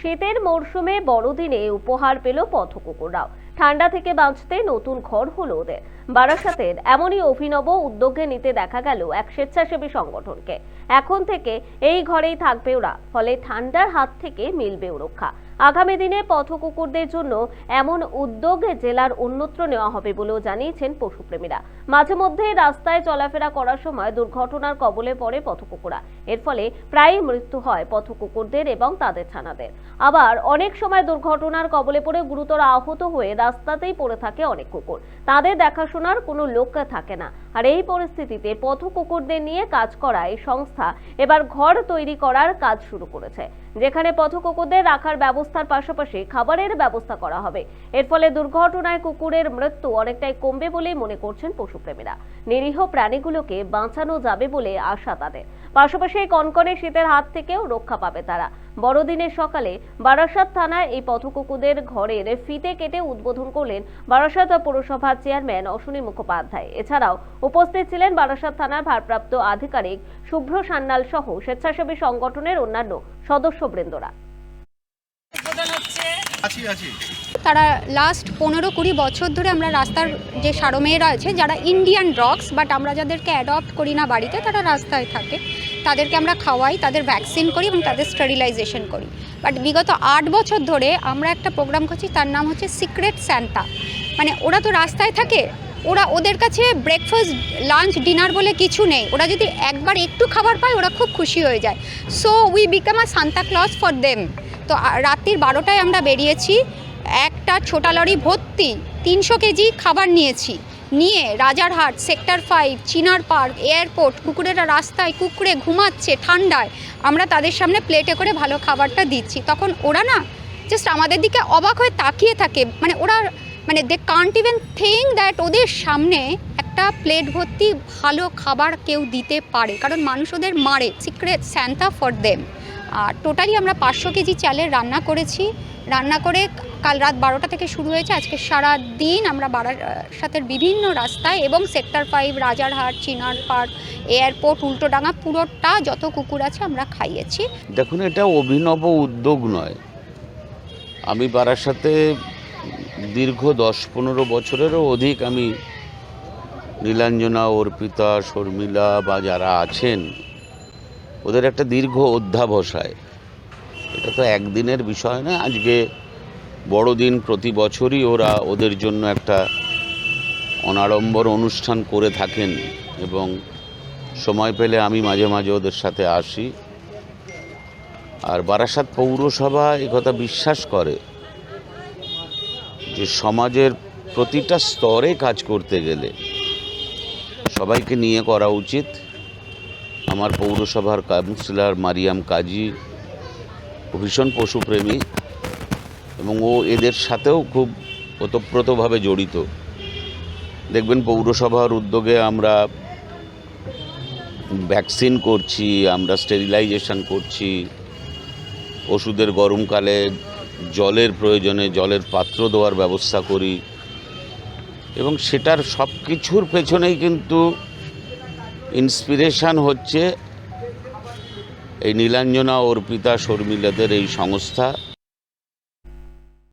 শীতের মরশুমে বড়দিনে উপহার পেল পথকুকুররাও। ঠান্ডা থেকে বাঁচতে নতুন ঘর হলো ওদের। বারাসাতের এমনই অভিনব উদ্যোগে নিতে দেখা গেল এক স্বেচ্ছাসেবী সংগঠনকে। এখন থেকে এই ঘরেই থাকবে ওরা, ফলে ঠান্ডার হাত থেকে মিলবে রক্ষা। আগামী দিনে পথকুকুরদের জন্য এমন উদ্যোগ জেলার অন্যত্র নেওয়া হবে বলেও জানিয়েছেন পশুপ্রেমীরা। মাঝে মধ্যে রাস্তায় চলাফেরা করার সময় দুর্ঘটনার কবলে পড়ে পথকুকুরা। এর ফলে প্রায়ই মৃত্যু হয় পথকুকুরদের এবং তাদের ছানাদের। আবার অনেক সময় দুর্ঘটনার কবলে পড়ে গুরুতর আহত হয়ে রাস্তাতেই পড়ে থাকে অনেক কুকুর। তাদের দেখাশোনার কোনো লোক থাকে না। আর এই পরিস্থিতিতে পথকুকুরদের নিয়ে কাজ করা এই সংস্থা এবার ঘর তৈরি করার কাজ শুরু করেছে, যেখানে পথকুকুরদের রাখার ব্যবস্থার পাশাপাশি খাবারের ব্যবস্থা করা হবে। এর ফলে দুর্ঘটনায় কুকুরের মৃত্যু অনেকটাই কমবে বলে মনে করছেন পশুপ্রেমীরা। নিরীহ প্রাণীগুলোকে বাঁচানো যাবে বলে আশা তাদের। পাশাপাশি এই কনকনে শীতের হাত থেকেও রক্ষা পাবে তারা। বড়দিনের সকালে বারাসাত থানায় এই পথকুকুরদের ঘরের ফিতে কেটে উদ্বোধন করলেন বারাসাত পৌরসভার চেয়ারম্যান অশ্বিনী মুখোপাধ্যায়। এছাড়াও উপস্থিত ছিলেন বারাসাত থানার ভারপ্রাপ্ত আধিকারিক শুভ্র সান্যাল সহ স্বেচ্ছাসেবী সংগঠনের অন্যান্য সদস্যবৃন্দরা। তারা লাস্ট 15-20 বছর ধরে আমরা রাস্তার যে সারমেয়েরা আছে যারা ইন্ডিয়ান ডগস, বাট আমরা যাদেরকে অ্যাডপ্ট করি না বাড়িতে, তারা রাস্তায় থাকে, তাদেরকে আমরা খাওয়াই, তাদের ভ্যাকসিন করি এবং তাদের স্টেরিলাইজেশন করি। বাট বিগত 8 বছর ধরে আমরা একটা প্রোগ্রাম করছি, তার নাম হচ্ছে সিক্রেট স্যান্টা। মানে ওরা তো রাস্তায় থাকে, ওদের কাছে ব্রেকফাস্ট, লাঞ্চ, ডিনার বলে কিছু নেই। ওরা যদি একবার একটু খাবার পায় ওরা খুব খুশি হয়ে যায়। So we become a Santa Claus for them. তো রাত্রির 12টায় আমরা বেরিয়েছি, একটা ছোটা লরি ভর্তি 300 কেজি খাবার নিয়ে রাজারহাট, সেক্টর 5, চিনার পার্ক, এয়ারপোর্ট, কুকুরেরা রাস্তায় কুকুরে ঘুমাচ্ছে ঠান্ডায়, আমরা তাদের সামনে প্লেটে করে ভালো খাবারটা দিচ্ছি। তখন ওরা না জাস্ট আমাদের দিকে অবাক হয়ে তাকিয়ে থাকে। মানে they can't even think that ওদের সামনে একটা প্লেট ভর্তি ভালো খাবার কেউ দিতে পারে, কারণ মানুষ ওদের মারে। Secret Santa for them. আর টোটালি আমরা 500 কেজি চালের রান্না করেছি। রান্না করে কাল রাত 12টা থেকে শুরু হয়েছে। আজকে সারা দিন আমরা বারাসাতের বিভিন্ন রাস্তায় এবং সেক্টর 5, রাজারহাট, চিনার পার্ক, এয়ারপোর্ট, উল্টোডাঙ্গা পুরোটা যত কুকুর আছে আমরা খাইয়েছি। দেখুন, এটা অভিনব উদ্যোগ নয়। আমি বারাসাতে দীর্ঘ 10-15 বছরেরও অধিক আমি নীলাঞ্জনা, অর্পিতা, শর্মিলা বা যারা আছেন ওদের একটা দীর্ঘ অধ্যাবসায়। এটা তো একদিনের বিষয় না। আজকে বড়দিন, প্রতি বছরই ওরা ওদের জন্য একটা অনাড়ম্বর অনুষ্ঠান করে থাকেন এবং সময় পেলে আমি মাঝে মাঝে ওদের সাথে আসি। আর বারাসাত পৌরসভা একথা বিশ্বাস করে যে সমাজের প্রতিটা স্তরে কাজ করতে গেলে সবাইকে নিয়ে করা উচিত। আমার পৌরসভার কাউন্সিলর মারিয়াম কাজী ভীষণ পশুপ্রেমী এবং ও এদের সাথেও খুব ওতপ্রোতভাবে জড়িত। দেখবেন পৌরসভার উদ্যোগে আমরা ভ্যাকসিন করছি, আমরা স্টেরিলাইজেশন করছি, ওষুধের গরমকালে জলের প্রয়োজনে জলের পাত্র দেওয়ার ব্যবস্থা করি এবং সেটার সব কিছুর পেছনেই কিন্তু ইন্সপিরেশান হচ্ছে এই নীলাঞ্জনা, অর্পিতা, শর্মিলাদের এই সংস্থা।